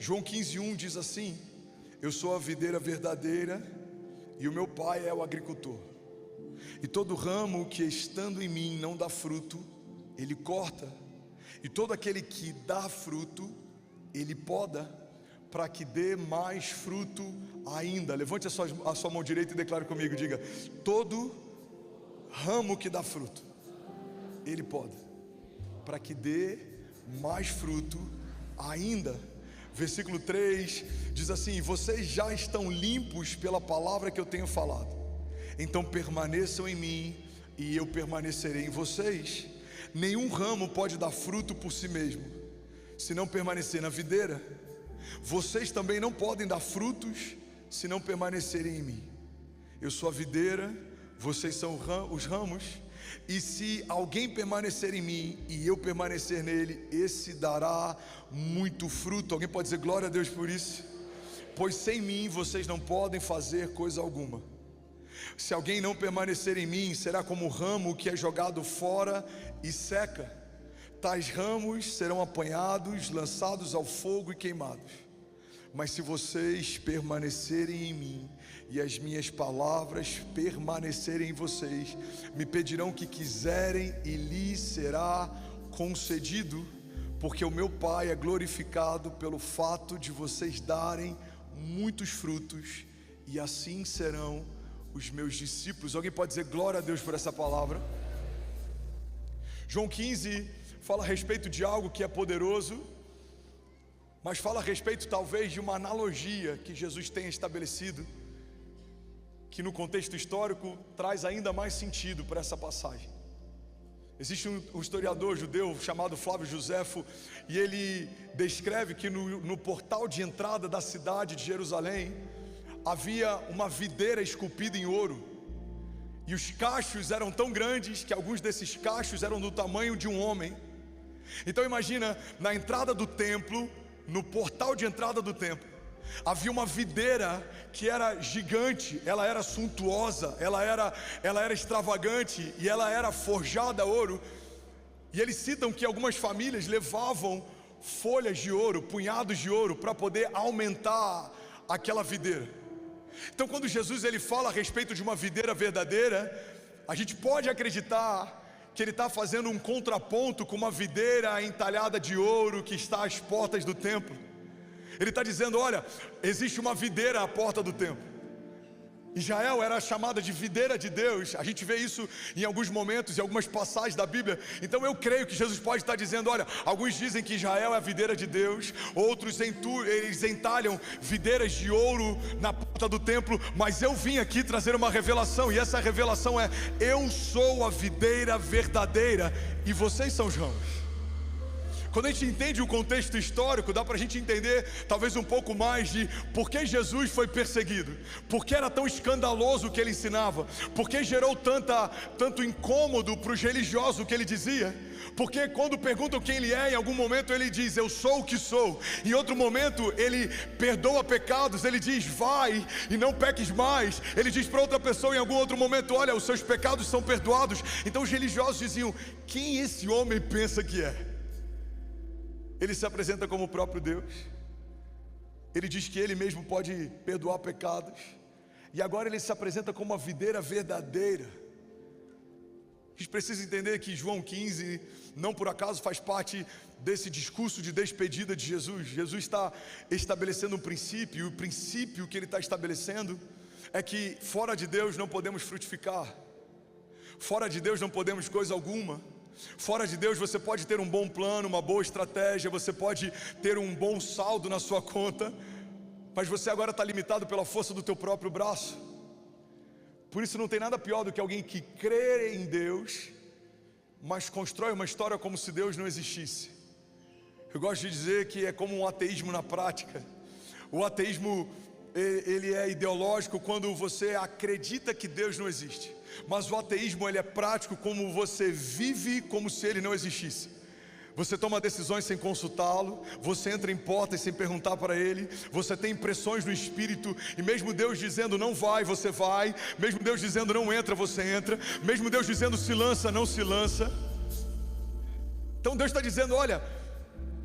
João 15:1 diz assim: eu sou a videira verdadeira e o meu pai é o agricultor. E todo ramo que estando em mim não dá fruto, ele corta. E todo aquele que dá fruto, ele poda, para que dê mais fruto ainda. Levante a sua mão direita e declare comigo, diga: todo ramo que dá fruto, ele poda, para que dê mais fruto ainda. Versículo 3 diz assim: vocês já estão limpos pela palavra que eu tenho falado. Então permaneçam em mim e eu permanecerei em vocês. Nenhum ramo pode dar fruto por si mesmo, se não permanecer na videira. Vocês também não podem dar frutos se não permanecerem em mim. Eu sou a videira, vocês são os ramos. E se alguém permanecer em mim e eu permanecer nele, esse dará muito fruto. Alguém pode dizer glória a Deus por isso? Pois sem mim vocês não podem fazer coisa alguma. Se alguém não permanecer em mim, será como o ramo que é jogado fora e seca. Tais ramos serão apanhados, lançados ao fogo e queimados. Mas se vocês permanecerem em mim e as minhas palavras permanecerem em vocês, me pedirão o que quiserem e lhes será concedido, porque o meu Pai é glorificado pelo fato de vocês darem muitos frutos, e assim serão os meus discípulos. Alguém pode dizer glória a Deus por essa palavra? João 15 fala a respeito de algo que é poderoso, mas fala a respeito talvez de uma analogia que Jesus tenha estabelecido, que no contexto histórico traz ainda mais sentido para essa passagem. Existe um historiador judeu chamado Flávio Joséfo, e ele descreve que no portal de entrada da cidade de Jerusalém havia uma videira esculpida em ouro, e os cachos eram tão grandes que alguns desses cachos eram do tamanho de um homem. Então imagina, na entrada do templo, no portal de entrada do templo, havia uma videira que era gigante, ela era suntuosa, ela era extravagante, e ela era forjada a ouro. E eles citam que algumas famílias levavam folhas de ouro, punhados de ouro, para poder aumentar aquela videira. Então quando Jesus ele fala a respeito de uma videira verdadeira, a gente pode acreditar que ele está fazendo um contraponto com uma videira entalhada de ouro que está às portas do templo. Ele está dizendo: olha, existe uma videira à porta do templo. Israel era chamada de videira de Deus. A gente vê isso em alguns momentos, em algumas passagens da Bíblia. Então eu creio que Jesus pode estar dizendo: olha, alguns dizem que Israel é a videira de Deus, outros eles entalham videiras de ouro na porta do templo, mas eu vim aqui trazer uma revelação, e essa revelação é: eu sou a videira verdadeira e vocês são os ramos. Quando a gente entende o contexto histórico, dá para a gente entender talvez um pouco mais de por que Jesus foi perseguido, por que era tão escandaloso o que ele ensinava, por que gerou tanto incômodo para os religiosos o que ele dizia. Porque quando perguntam quem ele é, em algum momento ele diz: eu sou o que sou. Em outro momento ele perdoa pecados, ele diz: vai e não peques mais. Ele diz para outra pessoa em algum outro momento: olha, os seus pecados são perdoados. Então os religiosos diziam: quem esse homem pensa que é? Ele se apresenta como o próprio Deus. Ele diz que ele mesmo pode perdoar pecados. E agora ele se apresenta como uma videira verdadeira. A gente precisa entender que João 15 não por acaso faz parte desse discurso de despedida de Jesus. Jesus está estabelecendo um princípio, e o princípio que ele está estabelecendo é que fora de Deus não podemos frutificar, fora de Deus não podemos coisa alguma. Fora de Deus você pode ter um bom plano, uma boa estratégia, você pode ter um bom saldo na sua conta, mas você agora está limitado pela força do teu próprio braço. Por isso não tem nada pior do que alguém que crê em Deus, mas constrói uma história como se Deus não existisse. Eu gosto de dizer que é como um ateísmo na prática. O ateísmo, ele é ideológico quando você acredita que Deus não existe. Mas o ateísmo ele é prático, como você vive como se ele não existisse. Você toma decisões sem consultá-lo, você entra em portas sem perguntar para ele, você tem impressões no espírito, e mesmo Deus dizendo não vai, você vai, mesmo Deus dizendo não entra, você entra, mesmo Deus dizendo se lança, não se lança. Então Deus está dizendo: olha,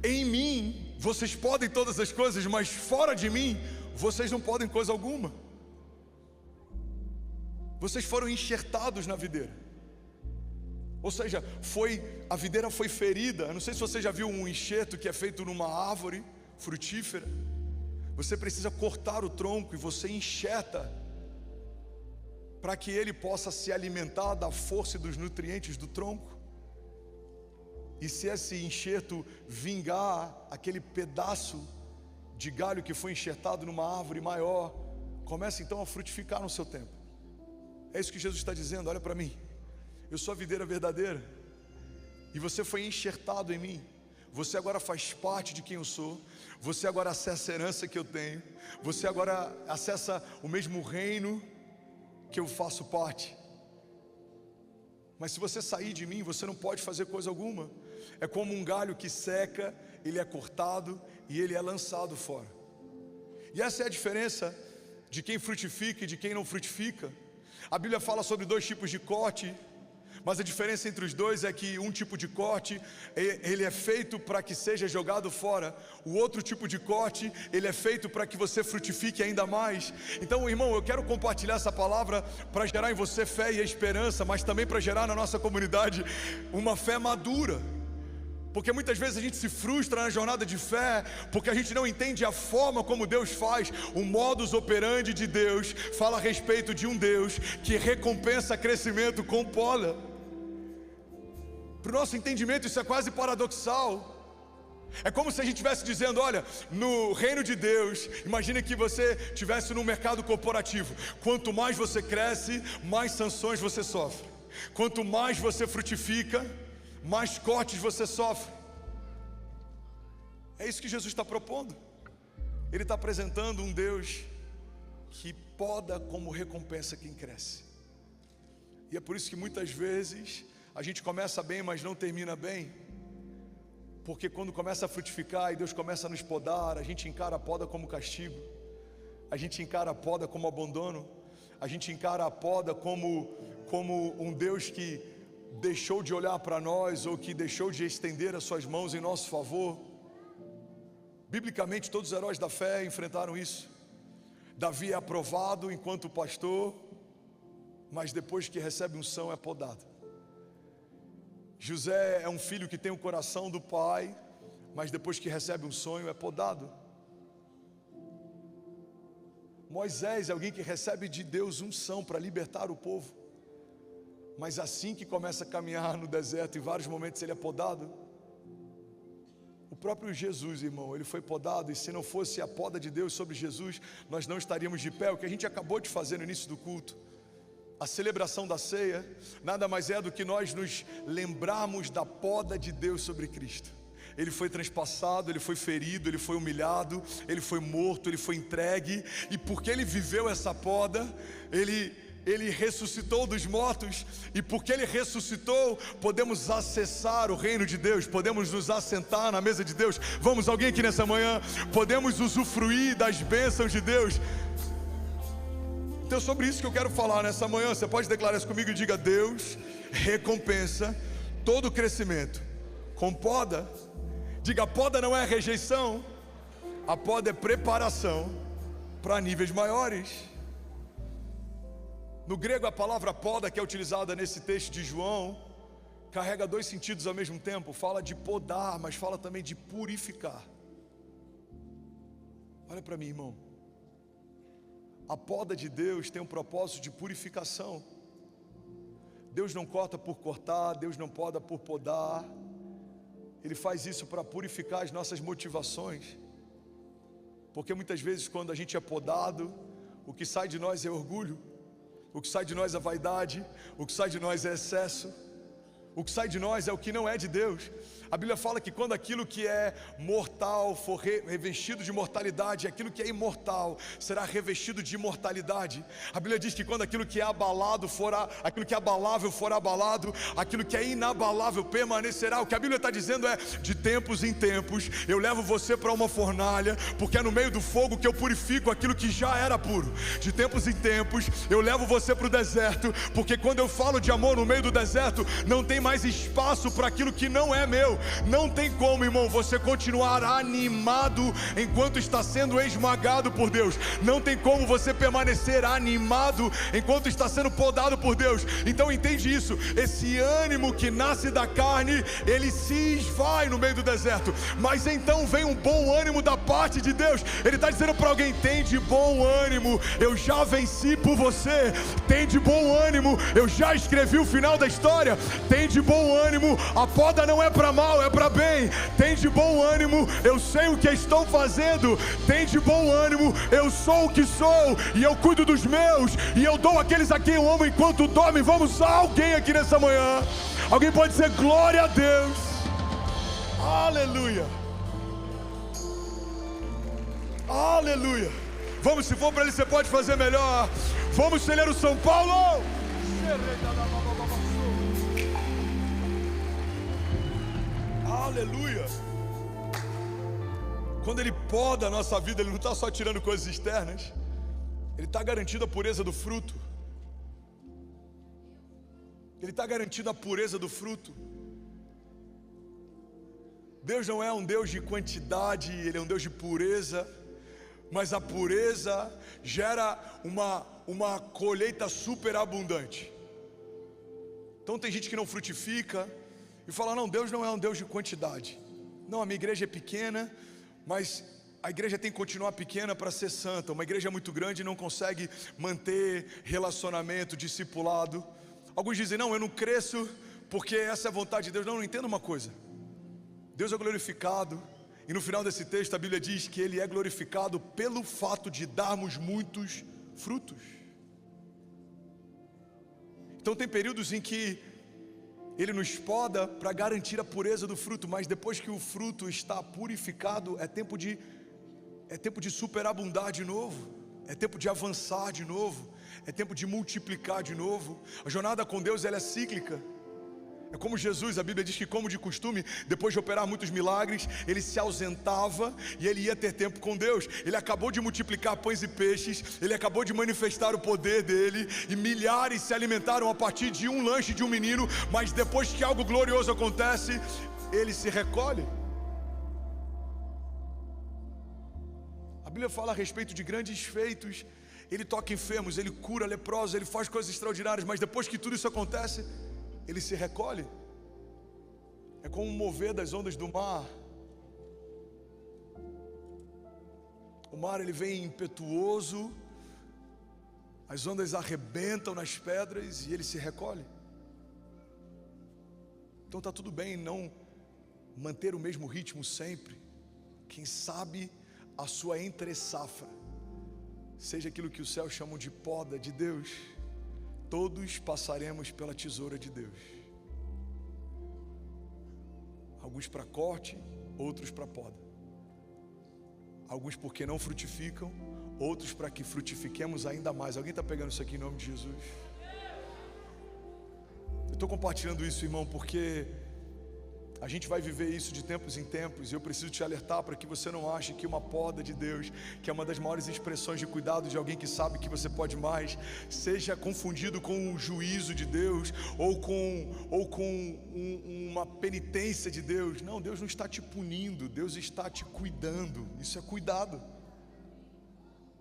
em mim vocês podem todas as coisas, mas fora de mim, vocês não podem coisa alguma. Vocês foram enxertados na videira. Ou seja, a videira foi ferida. Eu não sei se você já viu um enxerto que é feito numa árvore frutífera. Você precisa cortar o tronco e você enxerta para que ele possa se alimentar da força e dos nutrientes do tronco. E se esse enxerto vingar aquele pedaço de galho que foi enxertado numa árvore maior, começa então a frutificar no seu tempo. É isso que Jesus está dizendo. Olha para mim, eu sou a videira verdadeira e você foi enxertado em mim. Você agora faz parte de quem eu sou. Você agora acessa a herança que eu tenho. Você agora acessa o mesmo reino que eu faço parte. Mas se você sair de mim, você não pode fazer coisa alguma. É como um galho que seca, ele é cortado e ele é lançado fora. E essa é a diferença de quem frutifica e de quem não frutifica. A Bíblia fala sobre 2 tipos de corte, mas a diferença entre os dois é que um tipo de corte, ele é feito para que seja jogado fora. O outro tipo de corte, ele é feito para que você frutifique ainda mais. Então, irmão, eu quero compartilhar essa palavra para gerar em você fé e esperança, mas também para gerar na nossa comunidade uma fé madura. Porque muitas vezes a gente se frustra na jornada de fé, porque a gente não entende a forma como Deus faz. O modus operandi de Deus fala a respeito de um Deus que recompensa crescimento com poda. Para o nosso entendimento isso é quase paradoxal. É como se a gente estivesse dizendo, olha, no reino de Deus, imagine que você estivesse no mercado corporativo. Quanto mais você cresce, mais sanções você sofre. Quanto mais você frutifica, mais cortes você sofre. É isso que Jesus está propondo. Ele está apresentando um Deus que poda como recompensa quem cresce. E é por isso que muitas vezes a gente começa bem, mas não termina bem. Porque quando começa a frutificar e Deus começa a nos podar, a gente encara a poda como castigo. A gente encara a poda como abandono. A gente encara a poda como um Deus que deixou de olhar para nós, ou que deixou de estender as suas mãos em nosso favor. Biblicamente todos os heróis da fé enfrentaram isso. Davi é aprovado enquanto pastor, mas depois que recebe unção é podado. José é um filho que tem o coração do pai, mas depois que recebe um sonho é podado. Moisés é alguém que recebe de Deus unção para libertar o povo, mas assim que começa a caminhar no deserto, em vários momentos ele é podado. O próprio Jesus, irmão, ele foi podado, e se não fosse a poda de Deus sobre Jesus, nós não estaríamos de pé. O que a gente acabou de fazer no início do culto, a celebração da ceia, nada mais é do que nós nos lembrarmos da poda de Deus sobre Cristo. Ele foi transpassado, ele foi ferido, ele foi humilhado, ele foi morto, ele foi entregue, e porque ele viveu essa poda, ele ressuscitou dos mortos, e porque ele ressuscitou, podemos acessar o reino de Deus, podemos nos assentar na mesa de Deus. Vamos, alguém aqui nessa manhã, podemos usufruir das bênçãos de Deus. Então é sobre isso que eu quero falar nessa manhã. Você pode declarar isso comigo e diga: Deus recompensa todo crescimento com poda. Diga: a poda não é rejeição, a poda é preparação para níveis maiores. No grego, a palavra poda, que é utilizada nesse texto de João, carrega 2 sentidos ao mesmo tempo. Fala de podar, mas fala também de purificar. Olha para mim, irmão. A poda de Deus tem um propósito de purificação. Deus não corta por cortar, Deus não poda por podar. Ele faz isso para purificar as nossas motivações. Porque muitas vezes quando a gente é podado, o que sai de nós é orgulho, o que sai de nós é vaidade, o que sai de nós é excesso, o que sai de nós é o que não é de Deus. A Bíblia fala que quando aquilo que é mortal for revestido de mortalidade, aquilo que é imortal será revestido de imortalidade. A Bíblia diz que quando aquilo que é abalado aquilo que é abalável for abalado, aquilo que é inabalável permanecerá. O que a Bíblia está dizendo é: de tempos em tempos eu levo você para uma fornalha, porque é no meio do fogo que eu purifico aquilo que já era puro. De tempos em tempos eu levo você para o deserto, porque quando eu falo de amor no meio do deserto, não tem mais espaço para aquilo que não é meu. Não tem como, irmão, você continuar animado enquanto está sendo esmagado por Deus. Não tem como você permanecer animado enquanto está sendo podado por Deus. Então entende isso. Esse ânimo que nasce da carne, ele se esvai no meio do deserto. Mas então vem um bom ânimo da parte de Deus. Ele está dizendo para alguém: tem de bom ânimo, eu já venci por você. Tem de bom ânimo, eu já escrevi o final da história. Tem de bom ânimo, a poda não é para mal, é para bem. Tem de bom ânimo, eu sei o que estou fazendo. Tem de bom ânimo, eu sou o que sou, e eu cuido dos meus, e eu dou aqueles a quem eu amo enquanto dormem. Vamos a alguém aqui nessa manhã. Alguém pode dizer glória a Deus? Aleluia. Aleluia. Vamos, se for para ele, você pode fazer melhor. Vamos, celeiro São Paulo. Aleluia. Quando ele poda a nossa vida, ele não está só tirando coisas externas, ele está garantindo a pureza do fruto. Ele está garantindo a pureza do fruto. Deus não é um Deus de quantidade, Ele é um Deus de pureza. Mas a pureza gera uma colheita superabundante. Então tem gente que não frutifica e fala: não, Deus não é um Deus de quantidade. Não, a minha igreja é pequena, mas a igreja tem que continuar pequena para ser santa. Uma igreja muito grande não consegue manter relacionamento, discipulado. Alguns dizem: não, eu não cresço porque essa é a vontade de Deus. Não entenda uma coisa: Deus é glorificado, e no final desse texto a Bíblia diz que Ele é glorificado pelo fato de darmos muitos frutos. Então tem períodos em que Ele nos poda para garantir a pureza do fruto, mas depois que o fruto está purificado, é tempo de superabundar de novo, é tempo de avançar de novo, é tempo de multiplicar de novo. A jornada com Deus, ela é cíclica. É como Jesus, a Bíblia diz que, como de costume, depois de operar muitos milagres, ele se ausentava e ele ia ter tempo com Deus. Ele acabou de multiplicar pães e peixes, ele acabou de manifestar o poder dele, e milhares se alimentaram a partir de um lanche de um menino. Mas depois que algo glorioso acontece, ele se recolhe. A Bíblia fala a respeito de grandes feitos. Ele toca enfermos, ele cura leprosos, ele faz coisas extraordinárias. Mas depois que tudo isso acontece, ele se recolhe. É como mover das ondas do mar. O mar, ele vem impetuoso, as ondas arrebentam nas pedras e ele se recolhe. Então está tudo bem não manter o mesmo ritmo sempre. Quem sabe a sua entre-safra seja aquilo que os céus chamam de poda de Deus. Todos passaremos pela tesoura de Deus. Alguns para corte, outros para poda. Alguns porque não frutificam, outros para que frutifiquemos ainda mais. Alguém está pegando isso aqui em nome de Jesus? Eu estou compartilhando isso, irmão, porque a gente vai viver isso de tempos em tempos, e eu preciso te alertar para que você não ache que uma poda de Deus, que é uma das maiores expressões de cuidado de alguém que sabe que você pode mais, seja confundido com o juízo de Deus, ou com uma penitência de Deus. Não, Deus não está te punindo, Deus está te cuidando. Isso é cuidado.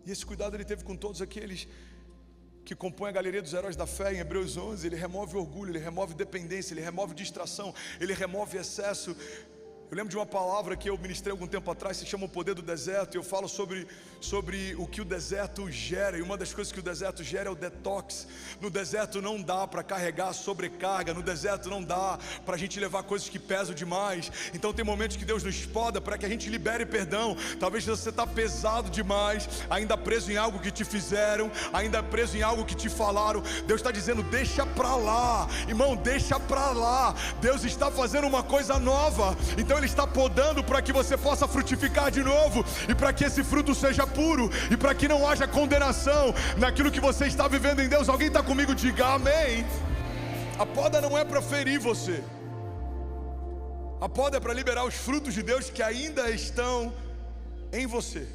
E esse cuidado Ele teve com todos aqueles que compõe a galeria dos heróis da fé em Hebreus 11. Ele remove orgulho, ele remove dependência, ele remove distração, ele remove excesso. Eu lembro de uma palavra que eu ministrei algum tempo atrás, se chama o poder do deserto, e eu falo sobre o que o deserto gera, e uma das coisas que o deserto gera é o detox. No deserto não dá para carregar sobrecarga, no deserto não dá para a gente levar coisas que pesam demais. Então tem momentos que Deus nos poda para que a gente libere perdão. Talvez você está pesado demais, ainda preso em algo que te fizeram, ainda preso em algo que te falaram. Deus está dizendo: deixa para lá, irmão, deixa para lá. Deus está fazendo uma coisa nova, então Ele está podando para que você possa frutificar de novo, e para que esse fruto seja puro, e para que não haja condenação naquilo que você está vivendo em Deus. Alguém está comigo? Diga amém. A poda não é para ferir você, a poda é para liberar os frutos de Deus que ainda estão em você.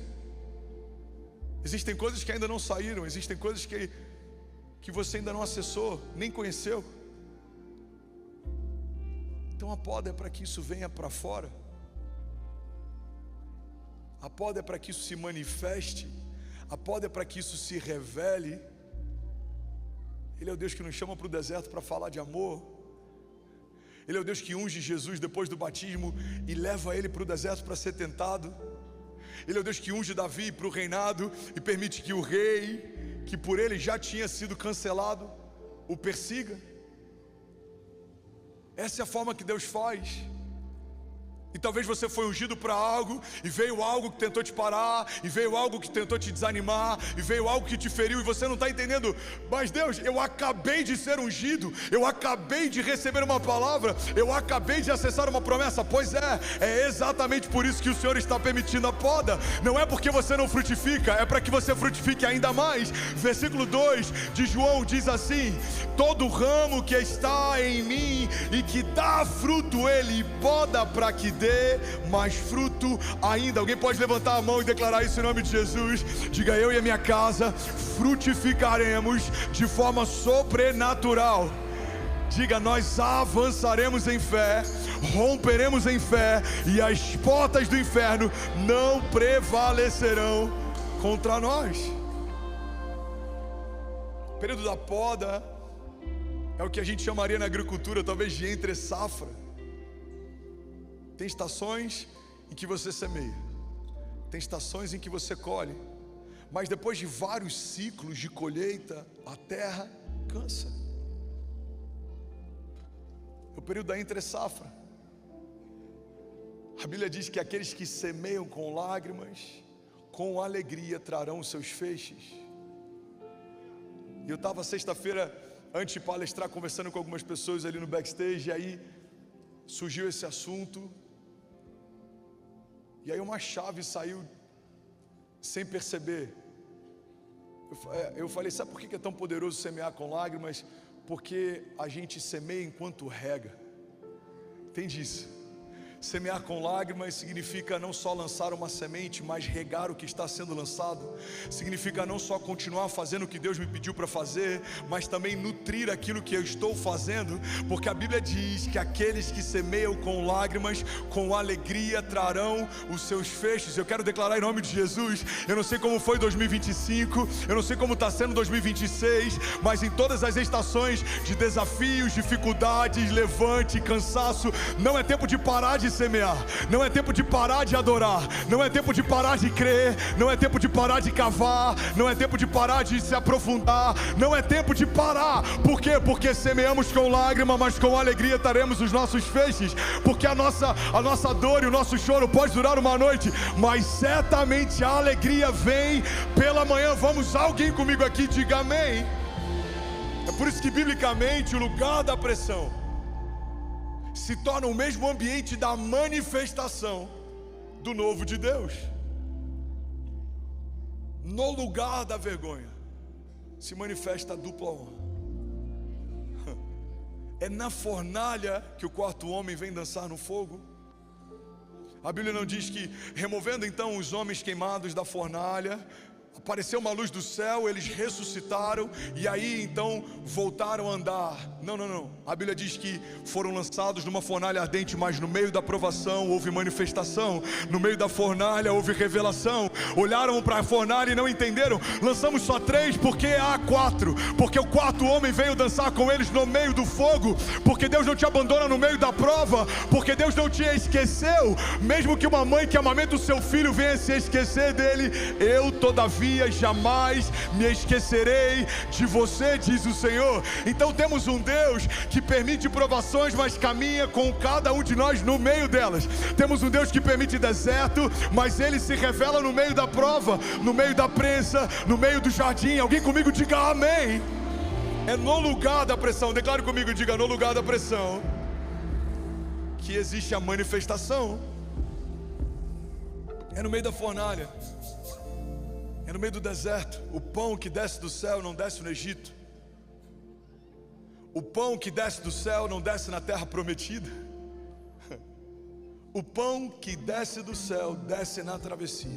Existem coisas que ainda não saíram, existem coisas que você ainda não acessou, nem conheceu. Então a poda é para que isso venha para fora. A poda é para que isso se manifeste. A poda é para que isso se revele. Ele é o Deus que nos chama para o deserto para falar de amor. Ele é o Deus que unge Jesus depois do batismo e leva ele para o deserto para ser tentado. Ele é o Deus que unge Davi para o reinado e permite que o rei, que por ele já tinha sido cancelado, o persiga. Essa é a forma que Deus faz. E talvez você foi ungido para algo, e veio algo que tentou te parar, e veio algo que tentou te desanimar, e veio algo que te feriu, e você não está entendendo. Mas Deus, eu acabei de ser ungido, eu acabei de receber uma palavra, eu acabei de acessar uma promessa. Pois é exatamente por isso que o Senhor está permitindo a poda. Não é porque você não frutifica, é para que você frutifique ainda mais. Versículo 2 de João diz assim: todo ramo que está em mim e que dá fruto, Ele poda para que dê mais fruto ainda. Alguém pode levantar a mão e declarar isso em nome de Jesus? Diga: eu e a minha casa frutificaremos de forma sobrenatural. Diga: nós avançaremos em fé, romperemos em fé, e as portas do inferno não prevalecerão contra nós. O período da poda é o que a gente chamaria na agricultura talvez de entre safra. Tem estações em que você semeia, tem estações em que você colhe, mas depois de vários ciclos de colheita, a terra cansa. É o período da entre-safra. A Bíblia diz que aqueles que semeiam com lágrimas, com alegria trarão os seus feixes. E eu estava sexta-feira, antes de palestrar, conversando com algumas pessoas ali no backstage, e aí surgiu esse assunto. E aí uma chave saiu sem perceber. Eu falei: sabe por que é tão poderoso semear com lágrimas? Porque a gente semeia enquanto rega. Entende isso? Semear com lágrimas significa não só lançar uma semente, mas regar o que está sendo lançado. Significa não só continuar fazendo o que Deus me pediu para fazer, mas também nutrir aquilo que eu estou fazendo. Porque a Bíblia diz que aqueles que semeiam com lágrimas, com alegria trarão os seus feixes. Eu quero declarar em nome de Jesus. Eu não sei como foi 2025, eu não sei como está sendo 2026, mas em todas as estações de desafios, dificuldades, levante, cansaço, não é tempo de parar de semear, não é tempo de parar de adorar, não é tempo de parar de crer, não é tempo de parar de cavar, não é tempo de parar de se aprofundar, não é tempo de parar. Por quê? Porque semeamos com lágrima, mas com alegria teremos os nossos feixes. Porque a nossa dor e o nosso choro pode durar uma noite, mas certamente a alegria vem pela manhã. Vamos, alguém comigo aqui, diga amém. É por isso que biblicamente o lugar da pressão se torna o mesmo ambiente da manifestação do novo de Deus. No lugar da vergonha se manifesta a dupla honra. É na fornalha que o quarto homem vem dançar no fogo. A Bíblia não diz que, removendo então os homens queimados da fornalha, apareceu uma luz do céu, eles ressuscitaram e aí então voltaram a andar. Não. A Bíblia diz que foram lançados numa fornalha ardente, mas no meio da provação houve manifestação, no meio da fornalha houve revelação. Olharam para a fornalha e não entenderam. Lançamos só 3 porque há 4, porque o quarto homem veio dançar com eles no meio do fogo. Porque Deus não te abandona no meio da prova, porque Deus não te esqueceu. Mesmo que uma mãe que amamenta o seu filho venha se esquecer dele, eu todavia jamais me esquecerei de você, diz o Senhor. Então temos um Deus que permite provações, mas caminha com cada um de nós no meio delas. Temos um Deus que permite deserto, mas Ele se revela no meio da prova, no meio da prensa, no meio do jardim. Alguém comigo diga amém. É no lugar da pressão, declare comigo, diga: no lugar da pressão que existe a manifestação. É no meio da fornalha, é no meio do deserto. O pão que desce do céu não desce no Egito. O pão que desce do céu não desce na terra prometida. O pão que desce do céu desce na travessia.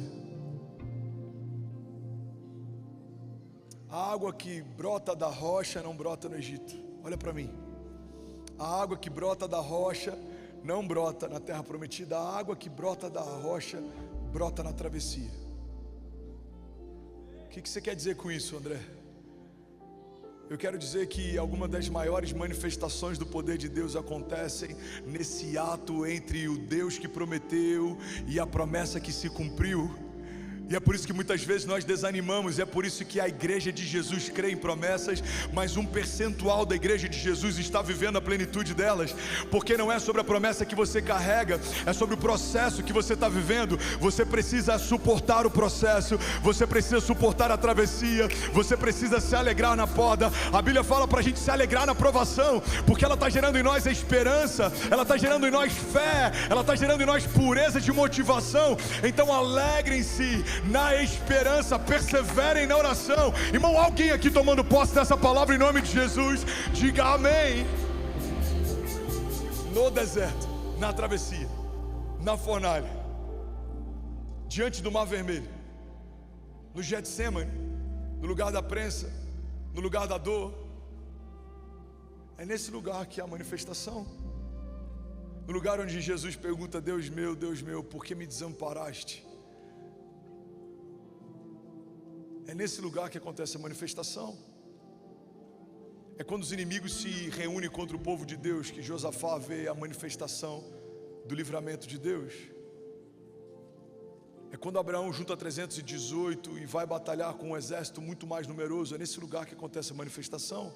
A água que brota da rocha não brota no Egito. Olha para mim. A água que brota da rocha não brota na terra prometida. A água que brota da rocha brota na travessia. O que você quer dizer com isso, André? Eu quero dizer que algumas das maiores manifestações do poder de Deus acontecem nesse ato entre o Deus que prometeu e a promessa que se cumpriu. E é por isso que muitas vezes nós desanimamos, é por isso que a igreja de Jesus crê em promessas, mas um percentual da igreja de Jesus está vivendo a plenitude delas, porque não é sobre a promessa que você carrega, é sobre o processo que você está vivendo. Você precisa suportar o processo, você precisa suportar a travessia, você precisa se alegrar na poda. A Bíblia fala para a gente se alegrar na provação, porque ela está gerando em nós a esperança, ela está gerando em nós fé, ela está gerando em nós pureza de motivação. Então alegrem-se na esperança, perseverem na oração. Irmão, alguém aqui tomando posse dessa palavra em nome de Jesus, diga amém. No deserto, na travessia, na fornalha, diante do mar vermelho, no Getsemane, no lugar da prensa, no lugar da dor, é nesse lugar que há a manifestação. No lugar onde Jesus pergunta: Deus meu, por que me desamparaste? É nesse lugar que acontece a manifestação. É quando os inimigos se reúnem contra o povo de Deus que Josafá vê a manifestação do livramento de Deus. É quando Abraão junta 318 e vai batalhar com um exército muito mais numeroso. É nesse lugar que acontece a manifestação.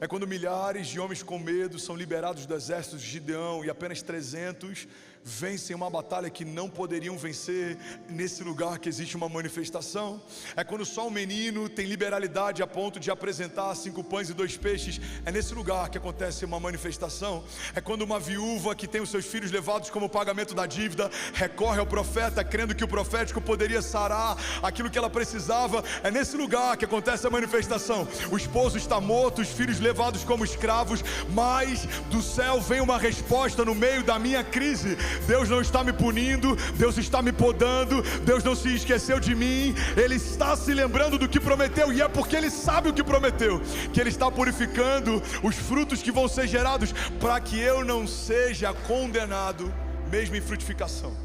É quando milhares de homens com medo são liberados do exército de Gideão e apenas 300 vencem uma batalha que não poderiam vencer. Nesse lugar que existe uma manifestação. É quando só um menino tem liberalidade a ponto de apresentar 5 pães e 2 peixes. É nesse lugar que acontece uma manifestação. É quando uma viúva que tem os seus filhos levados como pagamento da dívida recorre ao profeta, crendo que o profético poderia sarar aquilo que ela precisava. É nesse lugar que acontece a manifestação. O esposo está morto, os filhos levados como escravos, mas do céu vem uma resposta no meio da minha crise. Deus não está me punindo, Deus está me podando, Deus não se esqueceu de mim, Ele está se lembrando do que prometeu, e é porque Ele sabe o que prometeu, que Ele está purificando os frutos que vão ser gerados, para que eu não seja condenado, mesmo em frutificação.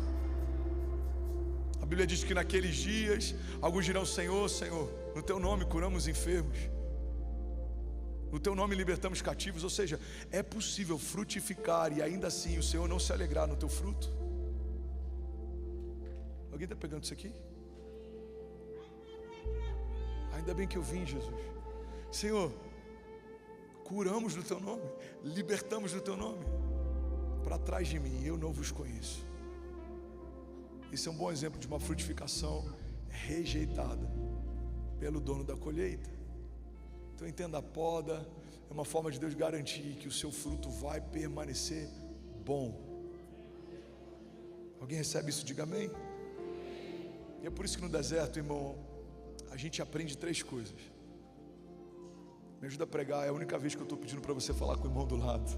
A Bíblia diz que naqueles dias, alguns dirão: Senhor, Senhor, no Teu nome curamos enfermos, no Teu nome libertamos cativos. Ou seja, é possível frutificar e ainda assim o Senhor não se alegrar no teu fruto. Alguém está pegando isso aqui? Ainda bem que eu vim, Jesus. Senhor, curamos no Teu nome, libertamos no Teu nome. Para trás de mim, eu não vos conheço. Isso é um bom exemplo de uma frutificação rejeitada pelo dono da colheita. Então entenda, a poda é uma forma de Deus garantir que o seu fruto vai permanecer bom. Alguém recebe isso? Diga amém. E é por isso que no deserto, irmão, a gente aprende 3 coisas. Me ajuda a pregar, é a única vez que eu estou pedindo para você falar com o irmão do lado.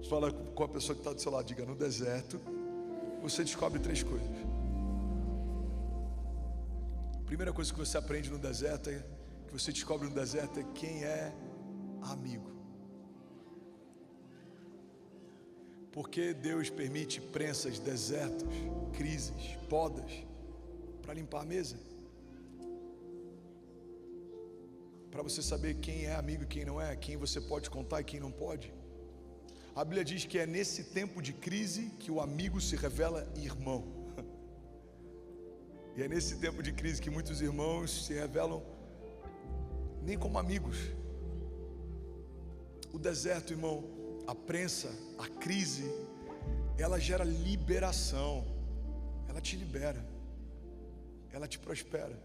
Fala com a pessoa que está do seu lado, diga: no deserto você descobre 3 coisas. A primeira coisa que você aprende no deserto que você descobre no deserto é quem é amigo. Porque Deus permite prensas, desertos, crises, podas, para limpar a mesa. Para você saber quem é amigo e quem não é, quem você pode contar e quem não pode. A Bíblia diz que é nesse tempo de crise que o amigo se revela irmão. E é nesse tempo de crise que muitos irmãos se revelam nem como amigos. O deserto, irmão, a prensa, a crise, ela gera liberação. Ela te libera, ela te prospera,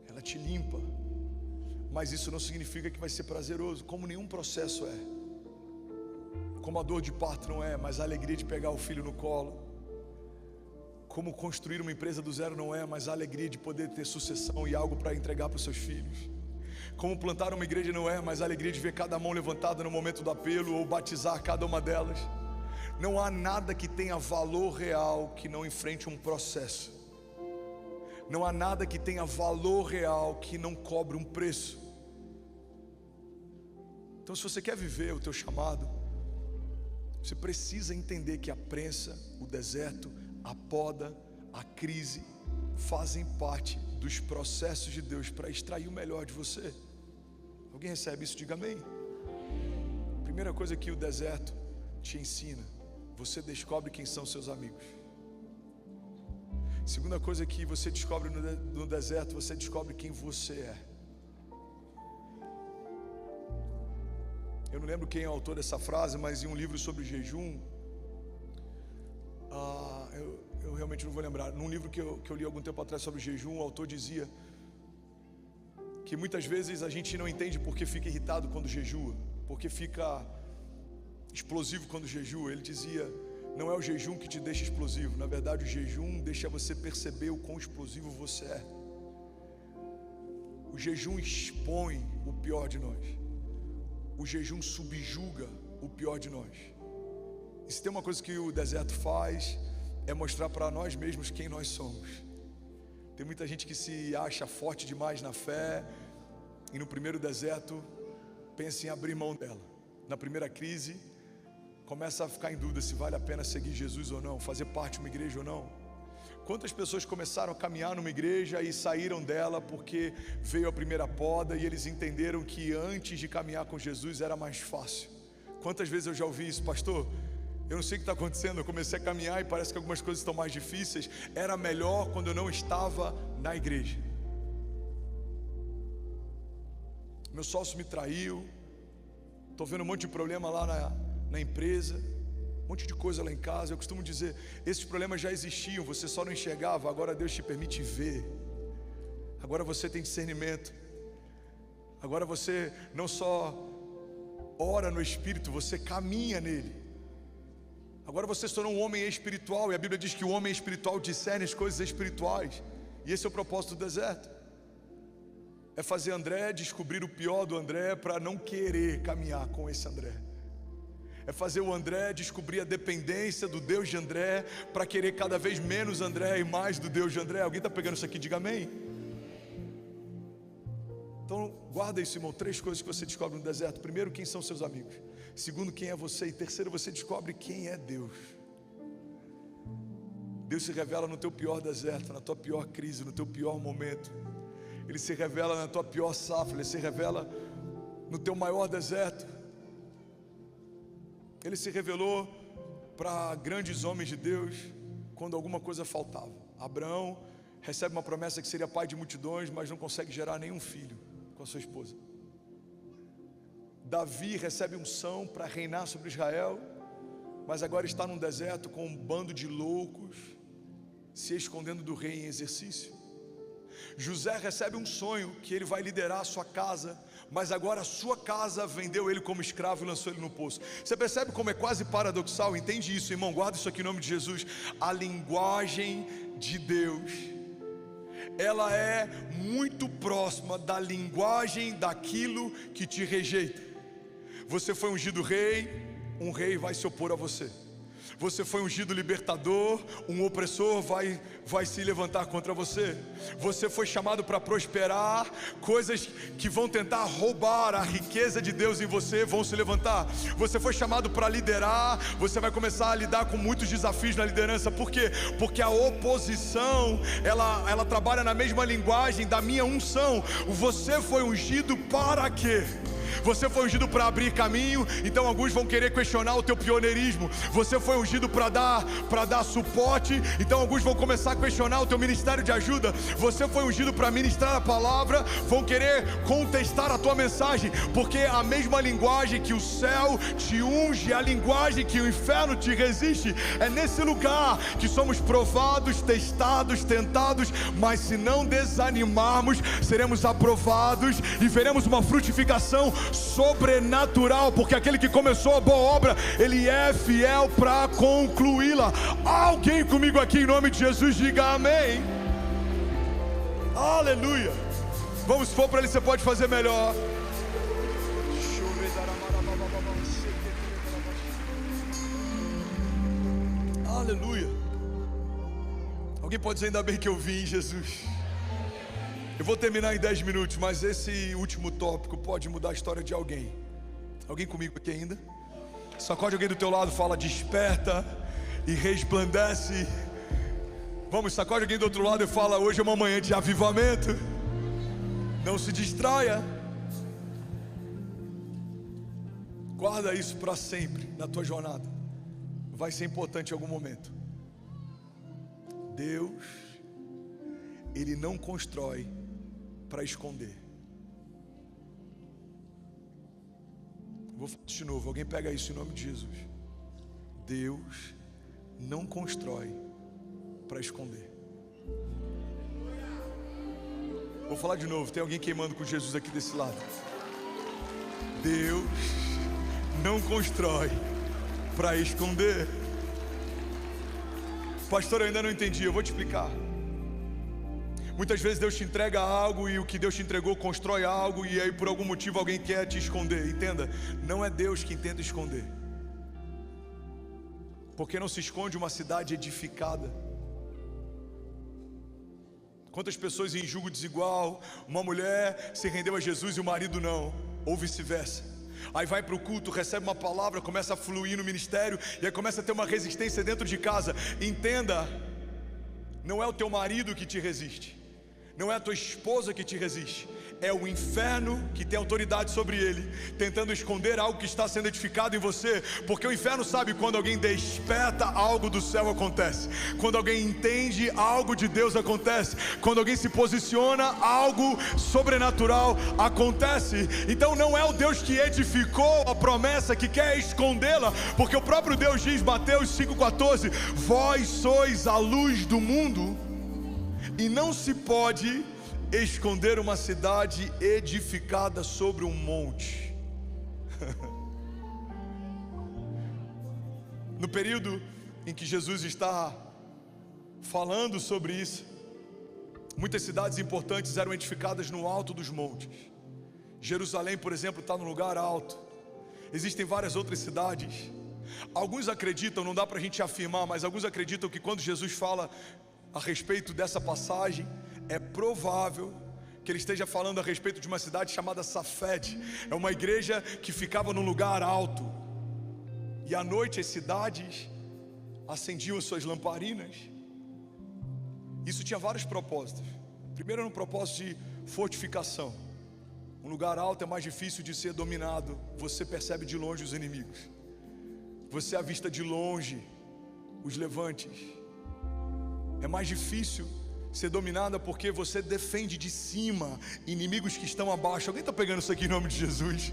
ela te limpa. Mas isso não significa que vai ser prazeroso, como nenhum processo é. Como a dor de parto não é, mas a alegria de pegar o filho no colo. Como construir uma empresa do zero não é, mas a alegria de poder ter sucessão e algo para entregar para os seus filhos. Como plantar uma igreja não é, mas a alegria de ver cada mão levantada no momento do apelo ou batizar cada uma delas. Não há nada que tenha valor real que não enfrente um processo. Não há nada que tenha valor real que não cobre um preço. Então, se você quer viver o teu chamado, Você precisa entender que a prensa, o deserto, a poda, a crise fazem parte dos processos de Deus para extrair o melhor de você. Alguém recebe isso? Diga amém. Primeira coisa que o deserto te ensina: você descobre quem são seus amigos. Segunda coisa que você descobre no deserto: você descobre quem você é. Eu não lembro quem é o autor dessa frase, mas em um livro sobre jejum, eu realmente não vou lembrar. Num livro que eu li algum tempo atrás sobre jejum, o autor dizia que muitas vezes a gente não entende porque fica irritado quando jejua, porque fica explosivo quando jejua. Ele dizia: não é o jejum que te deixa explosivo, na verdade o jejum deixa você perceber o quão explosivo você é. O jejum expõe o pior de nós. O jejum subjuga o pior de nós. E se tem uma coisa que o deserto faz, é mostrar para nós mesmos quem nós somos. Tem muita gente que se acha forte demais na fé e no primeiro deserto pensa em abrir mão dela. Na primeira crise começa a ficar em dúvida se vale a pena seguir Jesus ou não, fazer parte de uma igreja ou não. Quantas pessoas começaram a caminhar numa igreja e saíram dela porque veio a primeira poda e eles entenderam que antes de caminhar com Jesus era mais fácil? Quantas vezes eu já ouvi isso: pastor, eu não sei o que está acontecendo, eu comecei a caminhar e parece que algumas coisas estão mais difíceis. Era melhor quando eu não estava na igreja. Meu sócio me traiu, estou vendo um monte de problema lá na empresa, um monte de coisa lá em casa. Eu costumo dizer, esses problemas já existiam, você só não enxergava, agora Deus te permite ver. Agora você tem discernimento. Agora você não só ora no Espírito, você caminha nele. Agora você se tornou um homem espiritual, e a Bíblia diz que o homem espiritual discerne as coisas espirituais. E esse é o propósito do deserto. É fazer André descobrir o pior do André para não querer caminhar com esse André. É fazer o André descobrir a dependência do Deus de André para querer cada vez menos André e mais do Deus de André. Alguém está pegando isso aqui? Diga amém. Então guarda isso, irmão. 3 coisas que você descobre no deserto. Primeiro, quem são seus amigos. Segundo, quem é você. E terceiro, você descobre quem é Deus. Deus se revela no teu pior deserto, na tua pior crise, no teu pior momento. Ele se revela na tua pior safra. Ele se revela no teu maior deserto. Ele se revelou para grandes homens de Deus quando alguma coisa faltava. Abraão recebe uma promessa que seria pai de multidões, mas não consegue gerar nenhum filho com a sua esposa. Davi recebe unção para reinar sobre Israel, mas agora está num deserto com um bando de loucos se escondendo do rei em exercício. José recebe um sonho que ele vai liderar a sua casa, mas agora a sua casa vendeu ele como escravo e lançou ele no poço. Você percebe como é quase paradoxal? Entende isso, irmão? Guarda isso aqui em nome de Jesus. A linguagem de Deus, ela é muito próxima da linguagem daquilo que te rejeita. Você foi ungido rei, um rei vai se opor a você. Você foi ungido libertador, um opressor vai se levantar contra você. Você foi chamado para prosperar, coisas que vão tentar roubar a riqueza de Deus em você vão se levantar. Você foi chamado para liderar, você vai começar a lidar com muitos desafios na liderança. Por quê? Porque a oposição, ela trabalha na mesma linguagem da minha unção. Você foi ungido para quê? Você foi ungido para abrir caminho, então alguns vão querer questionar o teu pioneirismo. Você foi ungido para dar suporte, então alguns vão começar a questionar o teu ministério de ajuda. Você foi ungido para ministrar a palavra, vão querer contestar a tua mensagem, porque a mesma linguagem que o céu te unge, a linguagem que o inferno te resiste. É nesse lugar que somos provados, testados, tentados, mas se não desanimarmos, seremos aprovados e veremos uma frutificação sobrenatural, porque aquele que começou a boa obra, ele é fiel para concluí-la. Alguém comigo aqui em nome de Jesus, diga amém. Aleluia. Vamos, se for para ele, você pode fazer melhor. Aleluia. Alguém pode dizer ainda bem que eu vim, Jesus? Eu vou terminar em 10 minutos, mas esse último tópico pode mudar a história de alguém. Alguém comigo aqui ainda? Sacode alguém do teu lado, fala: desperta e resplandece. Vamos, sacode alguém do outro lado e fala: hoje é uma manhã de avivamento. Não se distraia. Guarda isso para sempre na tua jornada. Vai ser importante em algum momento. Deus, Ele não constrói para esconder. Vou falar de novo, alguém pega isso em nome de Jesus. Deus não constrói para esconder. Vou falar de novo, tem alguém queimando com Jesus aqui desse lado. Deus não constrói para esconder. Pastor, eu ainda não entendi, eu vou te explicar. Muitas vezes Deus te entrega algo e o que Deus te entregou constrói algo, e aí por algum motivo alguém quer te esconder. Entenda, não é Deus quem tenta esconder. Porque não se esconde uma cidade edificada. Quantas pessoas em julgo desigual, uma mulher se rendeu a Jesus e o marido não, ou vice-versa. Aí vai para o culto, recebe uma palavra, começa a fluir no ministério, e aí começa a ter uma resistência dentro de casa. Entenda, não é o teu marido que te resiste, não é a tua esposa que te resiste, é o inferno que tem autoridade sobre ele, tentando esconder algo que está sendo edificado em você. Porque o inferno sabe quando alguém desperta, algo do céu acontece. Quando alguém entende, algo de Deus acontece. Quando alguém se posiciona, algo sobrenatural acontece. Então não é o Deus que edificou a promessa que quer escondê-la, porque o próprio Deus diz, Mateus 5,14: vós sois a luz do mundo, e não se pode esconder uma cidade edificada sobre um monte. No período em que Jesus está falando sobre isso, muitas cidades importantes eram edificadas no alto dos montes. Jerusalém, por exemplo, está num lugar alto. Existem várias outras cidades. Alguns acreditam, não dá para a gente afirmar, mas alguns acreditam que quando Jesus fala a respeito dessa passagem, é provável que ele esteja falando a respeito de uma cidade chamada Safed. É uma igreja que ficava num lugar alto, e à noite as cidades acendiam as suas lamparinas. Isso tinha vários propósitos. Primeiro era um propósito de fortificação. Um lugar alto é mais difícil de ser dominado. Você percebe de longe os inimigos, você avista de longe os levantes. É mais difícil ser dominada porque você defende de cima inimigos que estão abaixo. Alguém está pegando isso aqui em nome de Jesus?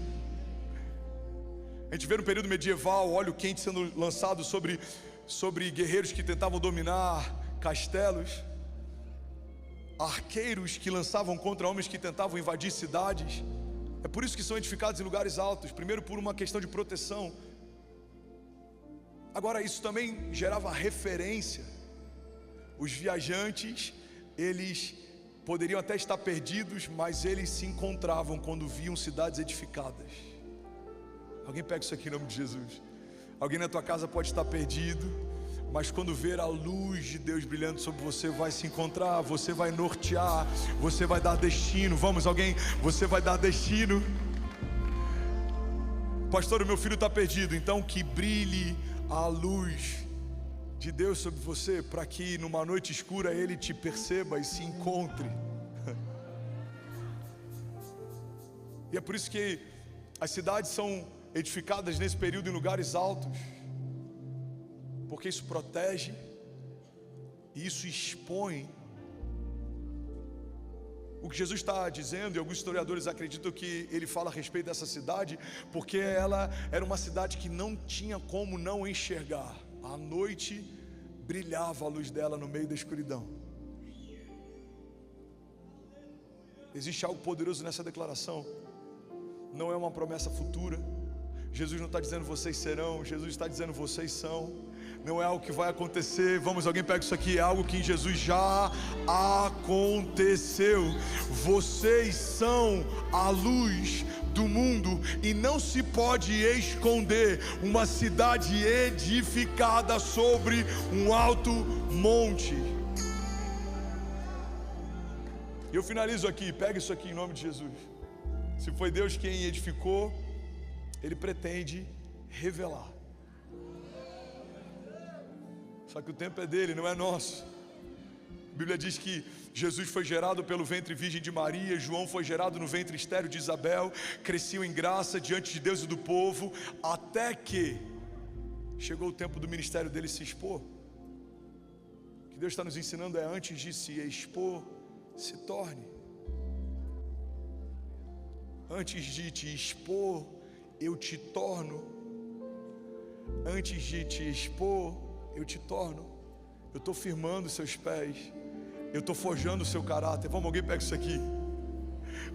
A gente vê no período medieval óleo quente sendo lançado sobre guerreiros que tentavam dominar castelos, arqueiros que lançavam contra homens que tentavam invadir cidades. É por isso que são edificados em lugares altos. Primeiro por uma questão de proteção. Agora isso também gerava referência. Os viajantes, eles poderiam até estar perdidos, mas eles se encontravam quando viam cidades edificadas. Alguém pega isso aqui em nome de Jesus. Alguém na tua casa pode estar perdido, mas quando ver a luz de Deus brilhando sobre você, vai se encontrar, você vai nortear, você vai dar destino. Vamos, alguém, você vai dar destino. Pastor, o meu filho está perdido. Então que brilhe a luz de Deus sobre você, para que numa noite escura Ele te perceba e se encontre. E é por isso que as cidades são edificadas nesse período em lugares altos, porque isso protege e isso expõe. O que Jesus está dizendo, e alguns historiadores acreditam que ele fala a respeito dessa cidade, porque ela era uma cidade que não tinha como não enxergar. À noite brilhava a luz dela no meio da escuridão. Existe algo poderoso nessa declaração. Não é uma promessa futura. Jesus não está dizendo vocês serão, Jesus está dizendo vocês são. Não é algo que vai acontecer. Vamos, alguém pega isso aqui. É algo que em Jesus já aconteceu. Vocês são a luz do mundo, e não se pode esconder uma cidade edificada sobre um alto monte. E eu finalizo aqui. Pega isso aqui em nome de Jesus. Se foi Deus quem edificou, Ele pretende revelar. Só que o tempo é dele, não é nosso. A Bíblia diz que Jesus foi gerado pelo ventre virgem de Maria, João foi gerado no ventre estéril de Isabel, cresciam em graça diante de Deus e do povo, até que chegou o tempo do ministério dele se expor. O que Deus está nos ensinando é: antes de se expor, se torne. Antes de te expor, eu te torno. Antes de te expor, eu te torno. Eu estou firmando seus pés. Eu estou forjando o seu caráter. Vamos, alguém pega isso aqui.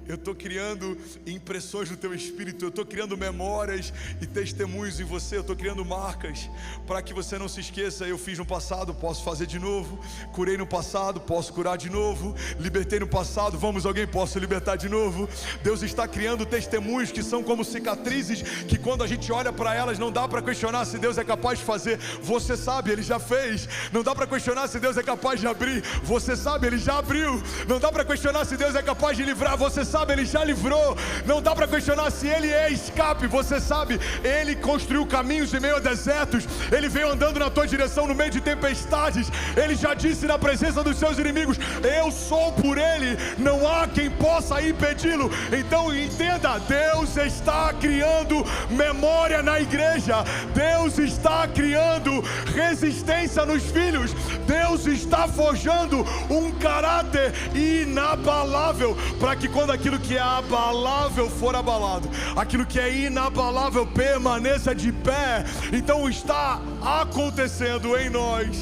Eu estou criando impressões no teu espírito. Eu estou criando memórias e testemunhos em você. Eu estou criando marcas para que você não se esqueça. Eu fiz no passado, posso fazer de novo. Curei no passado, posso curar de novo. Libertei no passado, vamos, alguém, posso libertar de novo. Deus está criando testemunhos que são como cicatrizes, que quando a gente olha para elas não dá para questionar se Deus é capaz de fazer. Você sabe, Ele já fez. Não dá para questionar se Deus é capaz de abrir. Você sabe, Ele já abriu. Não dá para questionar se Deus é capaz de livrar. Você sabe, Ele já livrou. Não dá para questionar se Ele é escape. Você sabe, Ele construiu caminhos em meio a desertos. Ele veio andando na tua direção no meio de tempestades. Ele já disse na presença dos seus inimigos: eu sou por Ele, não há quem possa impedi-lo. Então entenda, Deus está criando memória na igreja. Deus está criando resistência nos filhos. Deus está forjando um caráter inabalável, para que quando aquilo que é abalável for abalado, aquilo que é inabalável permaneça de pé. Então está acontecendo em nós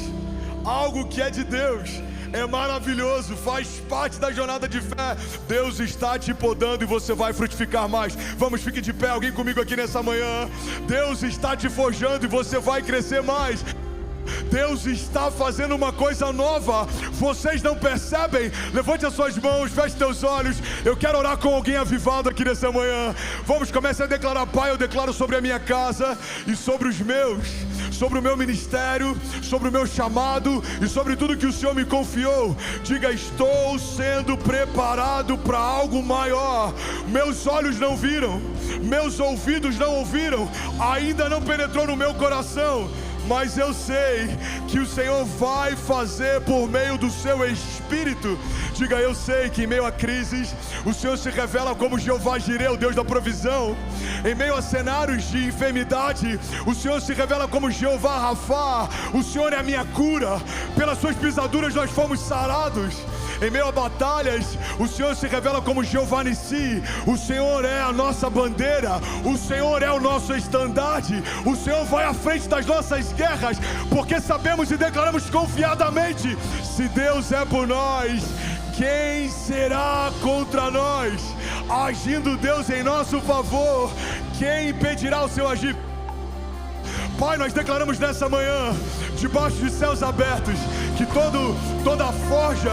algo que é de Deus. É maravilhoso, faz parte da jornada de fé. Deus está te podando e você vai frutificar mais. Vamos, fique de pé, alguém comigo aqui nessa manhã. Deus está te forjando e você vai crescer mais. Deus está fazendo uma coisa nova. Vocês não percebem? Levante as suas mãos, feche teus olhos. Eu quero orar com alguém avivado aqui nessa manhã. Vamos, comece a declarar: Pai, eu declaro sobre a minha casa e sobre os meus, sobre o meu ministério, sobre o meu chamado e sobre tudo que o Senhor me confiou. Diga: estou sendo preparado para algo maior. Meus olhos não viram, meus ouvidos não ouviram, ainda não penetrou no meu coração, mas eu sei que o Senhor vai fazer por meio do seu Espírito. Diga: eu sei que em meio a crises, o Senhor se revela como Jeová Jireh, o Deus da provisão. Em meio a cenários de enfermidade, o Senhor se revela como Jeová Rafá. O Senhor é a minha cura, pelas suas pisaduras nós fomos sarados. Em meio a batalhas, o Senhor se revela como Jeová Nissi. O Senhor é a nossa bandeira, o Senhor é o nosso estandarte. O Senhor vai à frente das nossas guerras, porque sabemos e declaramos confiadamente: se Deus é por nós, quem será contra nós? Agindo Deus em nosso favor, quem impedirá o seu agir? Pai, nós declaramos nessa manhã, debaixo de céus abertos, que toda forja,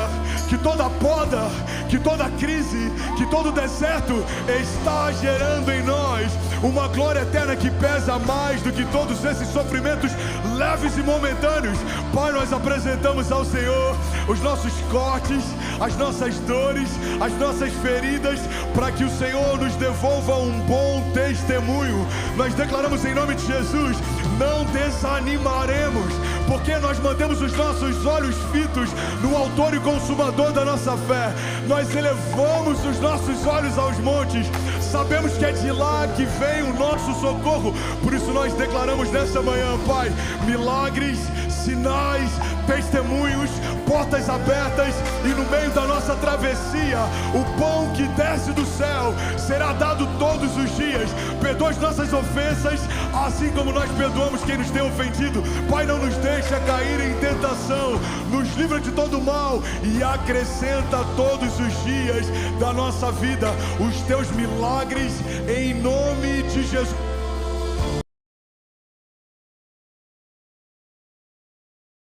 que toda poda, que toda crise, que todo deserto está gerando em nós uma glória eterna que pesa mais do que todos esses sofrimentos leves e momentâneos. Pai, nós apresentamos ao Senhor os nossos cortes, as nossas dores, as nossas feridas, para que o Senhor nos devolva um bom testemunho. Nós declaramos em nome de Jesus: não desanimaremos, porque nós mantemos os nossos olhos fitos no autor e consumador da nossa fé. Nós elevamos os nossos olhos aos montes, sabemos que é de lá que vem o nosso socorro. Por isso nós declaramos nessa manhã, Pai, milagres, sinais, testemunhos, portas abertas, e no meio da nossa travessia, o pão que desce do céu será dado todos os dias. Perdoa as nossas ofensas, assim como nós perdoamos quem nos tem ofendido. Pai, não nos deixa cair em tentação, nos livra de todo mal e acrescenta todos os dias da nossa vida os teus milagres, em nome de Jesus.